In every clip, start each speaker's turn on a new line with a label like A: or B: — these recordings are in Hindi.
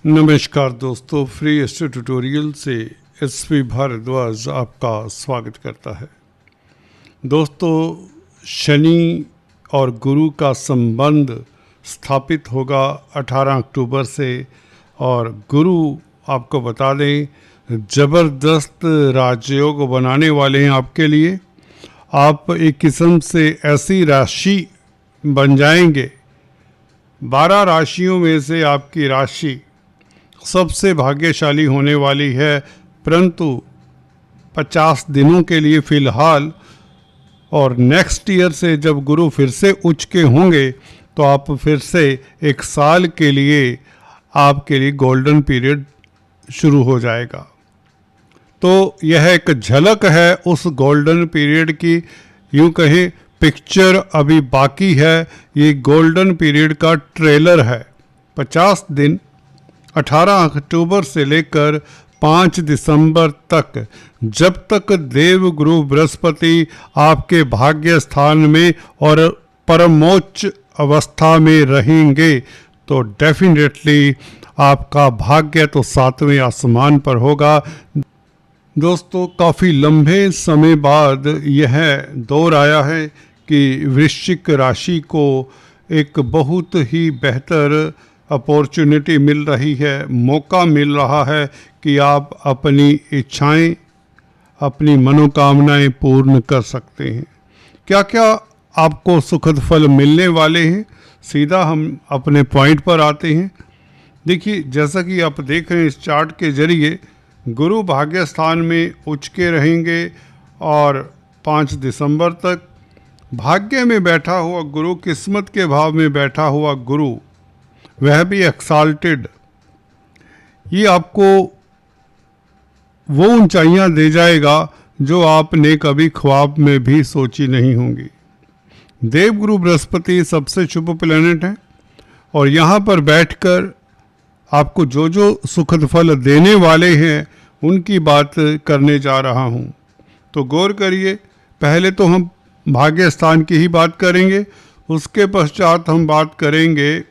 A: नमस्कार दोस्तों, फ्री एस्ट्रो ट्यूटोरियल से एसपी भारद्वाज आपका स्वागत करता है। दोस्तों, शनि और गुरु का संबंध स्थापित होगा 18 अक्टूबर से और गुरु आपको बता दें ज़बरदस्त राजयोग बनाने वाले हैं आपके लिए। आप एक किस्म से ऐसी राशि बन जाएंगे, 12 राशियों में से आपकी राशि सबसे भाग्यशाली होने वाली है, परंतु 50 दिनों के लिए फ़िलहाल, और नेक्स्ट ईयर से जब गुरु फिर से उच्च के होंगे तो आप फिर से एक साल के लिए आपके लिए गोल्डन पीरियड शुरू हो जाएगा। तो यह एक झलक है उस गोल्डन पीरियड की, यूँ कहें पिक्चर अभी बाकी है। ये गोल्डन पीरियड का ट्रेलर है। 50 दिन 18 अक्टूबर से लेकर 5 दिसंबर तक, जब तक देव गुरु बृहस्पति आपके भाग्य स्थान में और परमोच्च अवस्था में रहेंगे तो डेफिनेटली आपका भाग्य तो 7वें आसमान पर होगा। दोस्तों, काफ़ी लंबे समय बाद यह दौर आया है कि वृश्चिक राशि को एक बहुत ही बेहतर अपॉर्चुनिटी मिल रही है, मौका मिल रहा है कि आप अपनी इच्छाएं, अपनी मनोकामनाएं पूर्ण कर सकते हैं। क्या क्या आपको सुखद फल मिलने वाले हैं, सीधा हम अपने पॉइंट पर आते हैं। देखिए, जैसा कि आप देख रहे हैं इस चार्ट के जरिए, गुरु भाग्य स्थान में उच्च के रहेंगे और 5 दिसंबर तक भाग्य में बैठा हुआ गुरु, किस्मत के भाव में बैठा हुआ गुरु, वह भी एक्साल्टेड, ये आपको वो ऊंचाइयां दे जाएगा जो आपने कभी ख्वाब में भी सोची नहीं होंगी। देवगुरु बृहस्पति सबसे शुभ प्लैनेट है और यहाँ पर बैठकर आपको जो जो सुखद फल देने वाले हैं उनकी बात करने जा रहा हूँ। तो गौर करिए, पहले तो हम भाग्य स्थान की ही बात करेंगे, उसके पश्चात हम बात करेंगे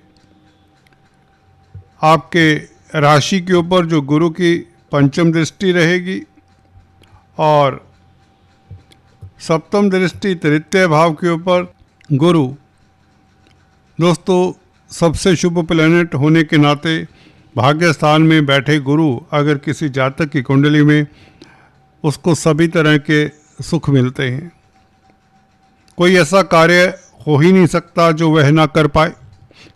A: आपके राशि के ऊपर जो गुरु की पंचम दृष्टि रहेगी और सप्तम दृष्टि तृतीय भाव के ऊपर गुरु। दोस्तों, सबसे शुभ प्लैनेट होने के नाते भाग्य स्थान में बैठे गुरु, अगर किसी जातक की कुंडली में, उसको सभी तरह के सुख मिलते हैं। कोई ऐसा कार्य हो ही नहीं सकता जो वह ना कर पाए,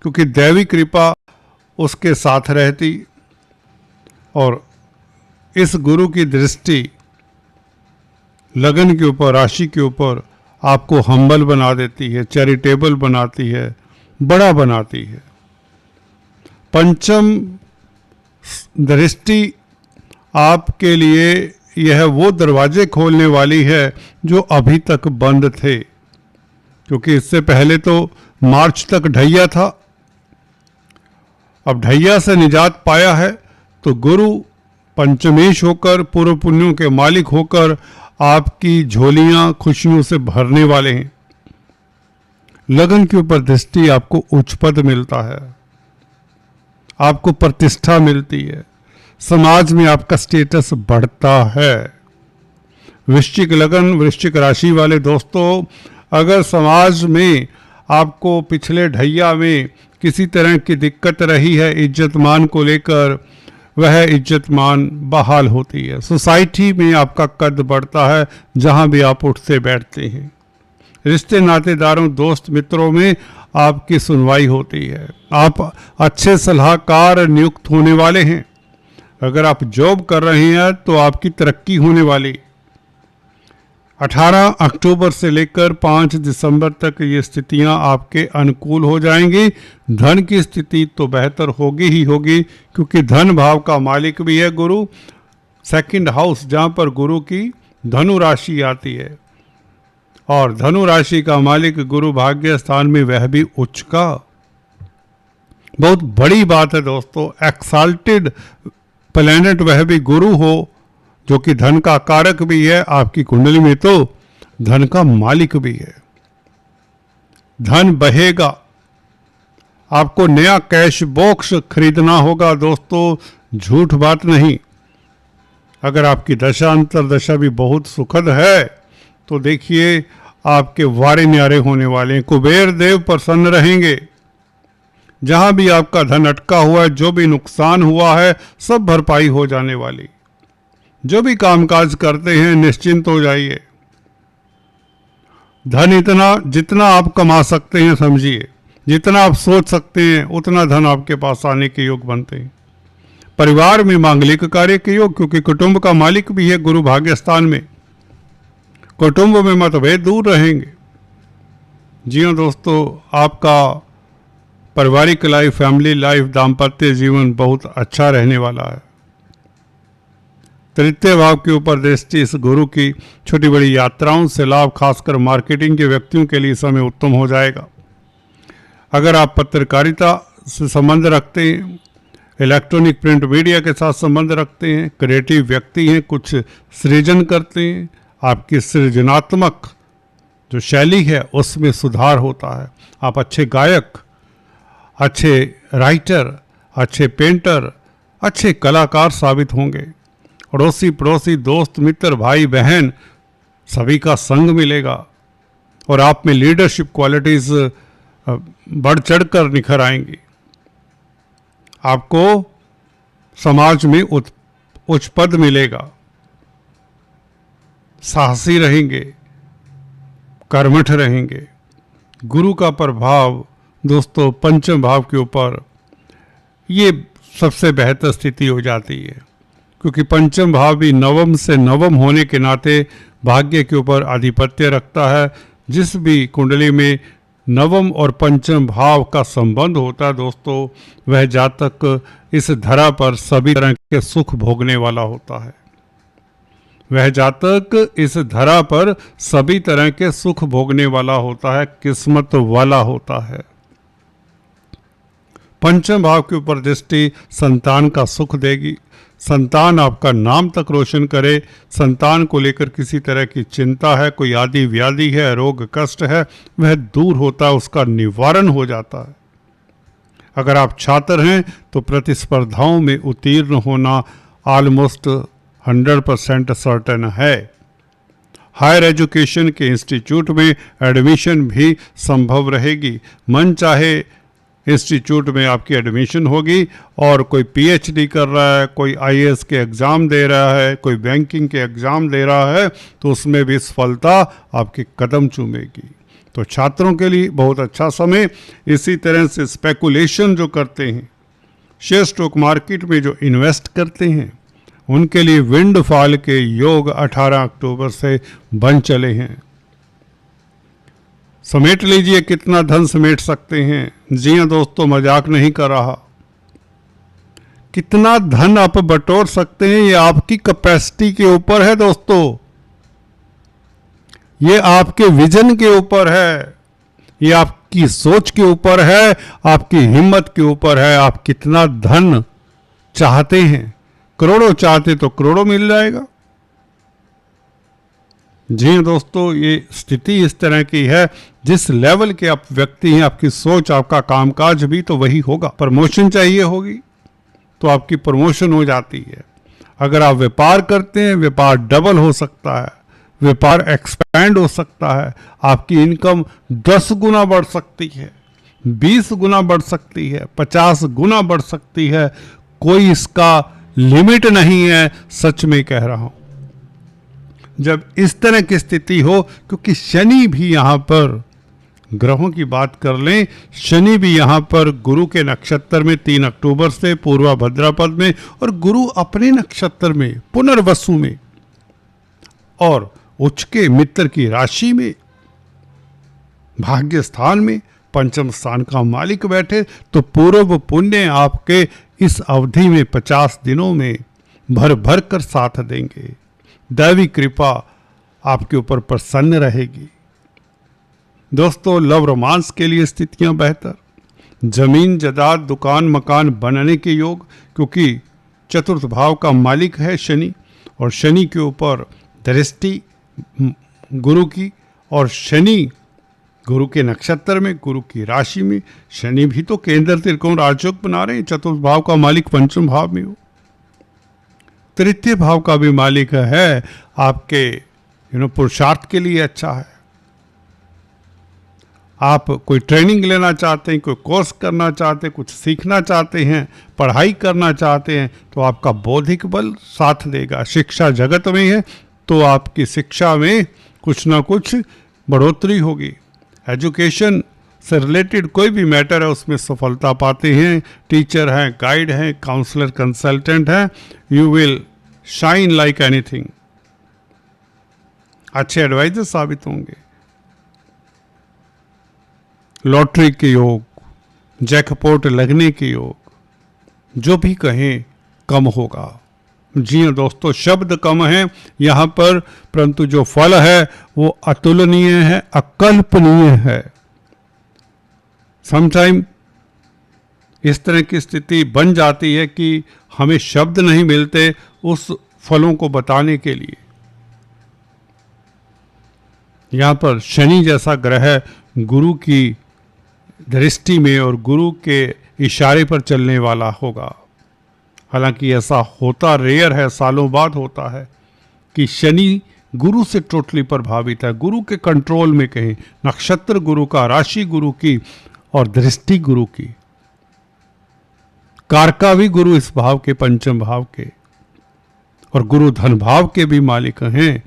A: क्योंकि दैवी कृपा उसके साथ रहती। और इस गुरु की दृष्टि लगन के ऊपर, राशि के ऊपर आपको हम्बल बना देती है, चैरिटेबल बनाती है, बड़ा बनाती है। पंचम दृष्टि आपके लिए यह वो दरवाजे खोलने वाली है जो अभी तक बंद थे, क्योंकि इससे पहले तो मार्च तक ढैया था। अब ढैया से निजात पाया है तो गुरु पंचमेश होकर, पूर्व पुण्यों के मालिक होकर आपकी झोलियां खुशियों से भरने वाले हैं। लगन के ऊपर दृष्टि, आपको उच्च पद मिलता है, आपको प्रतिष्ठा मिलती है, समाज में आपका स्टेटस बढ़ता है। वृश्चिक लगन, वृश्चिक राशि वाले दोस्तों, अगर समाज में आपको पिछले ढैया में किसी तरह की दिक्कत रही है इज्जत मान को लेकर, वह इज्जत मान बहाल होती है। सोसाइटी में आपका कद बढ़ता है जहां भी आप उठते बैठते हैं। रिश्ते नातेदारों, दोस्त मित्रों में आपकी सुनवाई होती है। आप अच्छे सलाहकार नियुक्त होने वाले हैं। अगर आप जॉब कर रहे हैं तो आपकी तरक्की होने वाली। 18 अक्टूबर से लेकर 5 दिसंबर तक ये स्थितियां आपके अनुकूल हो जाएंगी। धन की स्थिति तो बेहतर होगी ही होगी, क्योंकि धन भाव का मालिक भी है गुरु। सेकंड हाउस, जहां पर गुरु की धनु राशि आती है, और धनु राशि का मालिक गुरु भाग्य स्थान में, वह भी उच्च का। बहुत बड़ी बात है दोस्तों, एक्साल्टेड प्लैनेट वह भी गुरु हो, जो कि धन का कारक भी है। आपकी कुंडली में तो धन का मालिक भी है। धन बहेगा, आपको नया कैश बॉक्स खरीदना होगा दोस्तों, झूठ बात नहीं। अगर आपकी दशा अंतरदशा भी बहुत सुखद है तो देखिए आपके वारे न्यारे होने वाले हैं। कुबेर देव प्रसन्न रहेंगे। जहां भी आपका धन अटका हुआ है, जो भी नुकसान हुआ है, सब भरपाई हो जाने वाली। जो भी कामकाज करते हैं निश्चिंत हो जाइए। धन इतना जितना आप कमा सकते हैं समझिए, जितना आप सोच सकते हैं उतना धन आपके पास आने के योग बनते हैं। परिवार में मांगलिक कार्य के योग, क्योंकि कुटुंब का मालिक भी है गुरु भाग्य स्थान में। कुटुंब में मतभेद दूर रहेंगे। जी हाँ दोस्तों, आपका पारिवारिक लाइफ, फैमिली लाइफ, दाम्पत्य जीवन बहुत अच्छा रहने वाला है। तृतीय भाव के ऊपर दृष्टि इस गुरु की छोटी बड़ी यात्राओं से लाभ, खासकर मार्केटिंग के व्यक्तियों के लिए समय उत्तम हो जाएगा। अगर आप पत्रकारिता से संबंध रखते हैं, इलेक्ट्रॉनिक प्रिंट मीडिया के साथ संबंध रखते हैं, क्रिएटिव व्यक्ति हैं, कुछ सृजन करते हैं, आपकी सृजनात्मक जो शैली है उसमें सुधार होता है। आप अच्छे गायक, अच्छे राइटर, अच्छे पेंटर, अच्छे कलाकार साबित होंगे। अड़ोसी पड़ोसी, दोस्त मित्र, भाई बहन सभी का संग मिलेगा और आप में लीडरशिप क्वालिटीज बढ़ चढ़कर निखर आएंगी। आपको समाज में उच्च पद मिलेगा। साहसी रहेंगे, कर्मठ रहेंगे। गुरु का प्रभाव दोस्तों पंचम भाव के ऊपर, ये सबसे बेहतर स्थिति हो जाती है, क्योंकि पंचम भाव भी नवम से नवम होने के नाते भाग्य के ऊपर आधिपत्य रखता है। जिस भी कुंडली में नवम और पंचम भाव का संबंध होता है दोस्तों, वह जातक इस धरा पर सभी तरह के सुख भोगने वाला होता है। वह जातक इस धरा पर सभी तरह के सुख भोगने वाला होता है, किस्मत वाला होता है। पंचम भाव के ऊपर दृष्टि संतान का सुख देगी। संतान आपका नाम तक रोशन करे। संतान को लेकर किसी तरह की चिंता है, कोई आदि व्याधि है, रोग कष्ट है, वह दूर होता है, उसका निवारण हो जाता है। अगर आप छात्र हैं तो प्रतिस्पर्धाओं में उत्तीर्ण होना ऑलमोस्ट 100% सर्टेन है। हायर एजुकेशन के इंस्टीट्यूट में एडमिशन भी संभव रहेगी। मन चाहे इंस्टीट्यूट में आपकी एडमिशन होगी। और कोई पीएचडी कर रहा है, कोई आईएएस के एग्ज़ाम दे रहा है, कोई बैंकिंग के एग्ज़ाम दे रहा है, तो उसमें भी सफलता आपके कदम चूमेगी। तो छात्रों के लिए बहुत अच्छा समय। इसी तरह से स्पेकुलेशन जो करते हैं, शेयर स्टॉक मार्केट में जो इन्वेस्ट करते हैं, उनके लिए विंड फॉल के योग 18 अक्टूबर से बन चले हैं। समेट लीजिए कितना धन समेट सकते हैं। जी हाँ दोस्तों, मजाक नहीं कर रहा। कितना धन आप बटोर सकते हैं ये आपकी कैपेसिटी के ऊपर है दोस्तों। ये आपके विजन के ऊपर है, ये आपकी सोच के ऊपर है, आपकी हिम्मत के ऊपर है। आप कितना धन चाहते हैं। करोड़ों चाहते तो करोड़ों मिल जाएगा। जी दोस्तों, ये स्थिति इस तरह की है। जिस लेवल के आप व्यक्ति हैं, आपकी सोच, आपका कामकाज भी तो वही होगा। प्रमोशन चाहिए होगी तो आपकी प्रमोशन हो जाती है। अगर आप व्यापार करते हैं, व्यापार डबल हो सकता है, व्यापार एक्सपैंड हो सकता है। आपकी इनकम 10 गुना बढ़ सकती है, 20 गुना बढ़ सकती है, 50 गुना बढ़ सकती है। कोई इसका लिमिट नहीं है, सच में कह रहा हूं। जब इस तरह की स्थिति हो, क्योंकि शनि भी यहां पर, ग्रहों की बात कर लें, शनि भी यहां पर गुरु के नक्षत्र में 3 अक्टूबर से पूर्वा भद्रापद में, और गुरु अपने नक्षत्र में पुनर्वसु में, और उच्च के मित्र की राशि में, भाग्य स्थान में, पंचम स्थान का मालिक बैठे, तो पूर्व पुण्य आपके इस अवधि में 50 दिनों में भर भर कर साथ देंगे। दैवी कृपा आपके ऊपर प्रसन्न रहेगी। दोस्तों, लव रोमांस के लिए स्थितियां बेहतर। जमीन जायदाद, दुकान मकान बनने के योग, क्योंकि चतुर्थ भाव का मालिक है शनि, और शनि के ऊपर दृष्टि गुरु की, और शनि गुरु के नक्षत्र में, गुरु की राशि में। शनि भी तो केंद्र त्रिकोण राजयोग बना रहे हैं, चतुर्थ भाव का मालिक पंचम भाव में हो, तृतीय भाव का भी मालिक है, आपके पुरुषार्थ के लिए अच्छा है। आप कोई ट्रेनिंग लेना चाहते हैं, कोई कोर्स करना चाहते हैं, कुछ सीखना चाहते हैं, पढ़ाई करना चाहते हैं, तो आपका बौद्धिक बल साथ देगा। शिक्षा जगत में है तो आपकी शिक्षा में कुछ ना कुछ बढ़ोतरी होगी। एजुकेशन से रिलेटेड कोई भी मैटर है उसमें सफलता पाते हैं। टीचर हैं, गाइड हैं, काउंसलर, कंसल्टेंट हैं, you will shine like anything. अच्छे एडवाइजर साबित होंगे। लॉटरी के योग, जैकपॉट लगने के योग, जो भी कहें कम होगा। जी हाँ दोस्तों, शब्द कम है यहाँ पर, परंतु जो फल है वो अतुलनीय है, अकल्पनीय है। समटाइम इस तरह की स्थिति बन जाती है कि हमें शब्द नहीं मिलते उस फलों को बताने के लिए। यहाँ पर शनि जैसा ग्रह गुरु की दृष्टि में और गुरु के इशारे पर चलने वाला होगा। हालांकि ऐसा होता रेयर है, सालों बाद होता है कि शनि गुरु से टोटली प्रभावित है, गुरु के कंट्रोल में कहें, नक्षत्र गुरु का, राशि गुरु की और दृष्टि गुरु की। कारका भी गुरु इस भाव के, पंचम भाव के, और गुरु धन भाव के भी मालिक हैं,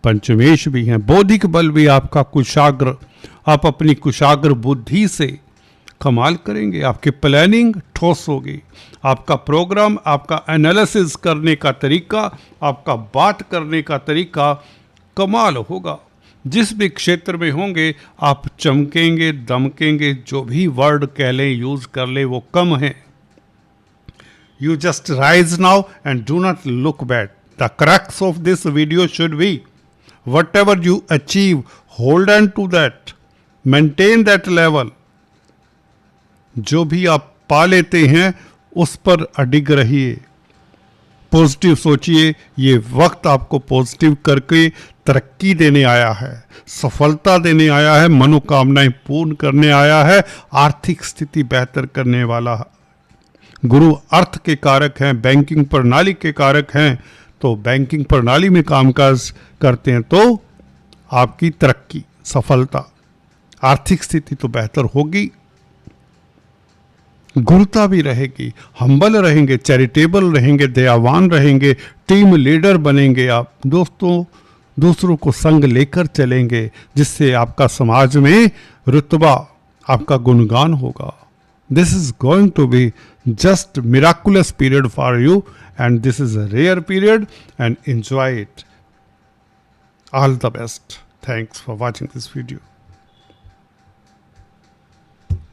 A: पंचमेश भी हैं। बौद्धिक बल भी आपका कुशाग्र, आप अपनी कुशाग्र बुद्धि से कमाल करेंगे। आपकी प्लानिंग ठोस होगी, आपका प्रोग्राम, आपका एनालिसिस करने का तरीका, आपका बात करने का तरीका कमाल होगा। जिस भी क्षेत्र में होंगे आप चमकेंगे, दमकेंगे। जो भी वर्ड कह लें, यूज कर लें, वो कम है। You just rise now and do not look back. The crux of this video should be whatever you achieve, hold on to that, maintain that level. जो भी आप पा लेते हैं उस पर अडिग रहिए, पॉजिटिव सोचिए। ये वक्त आपको पॉजिटिव करके तरक्की देने आया है, सफलता देने आया है, मनोकामनाएं पूर्ण करने आया है, आर्थिक स्थिति बेहतर करने वाला है। गुरु अर्थ के कारक हैं, बैंकिंग प्रणाली के कारक हैं, तो बैंकिंग प्रणाली में कामकाज करते हैं तो आपकी तरक्की, सफलता, आर्थिक स्थिति तो बेहतर होगी। गुरुता भी रहेगी, हम्बल रहेंगे, चैरिटेबल रहेंगे, दयावान रहेंगे, टीम लीडर बनेंगे आप। दोस्तों, दूसरों को संग लेकर चलेंगे, जिससे आपका समाज में रुतबा, आपका गुणगान होगा। This is going to be just miraculous period for you, and this is a rare period, and enjoy it. All the best. Thanks for watching this video.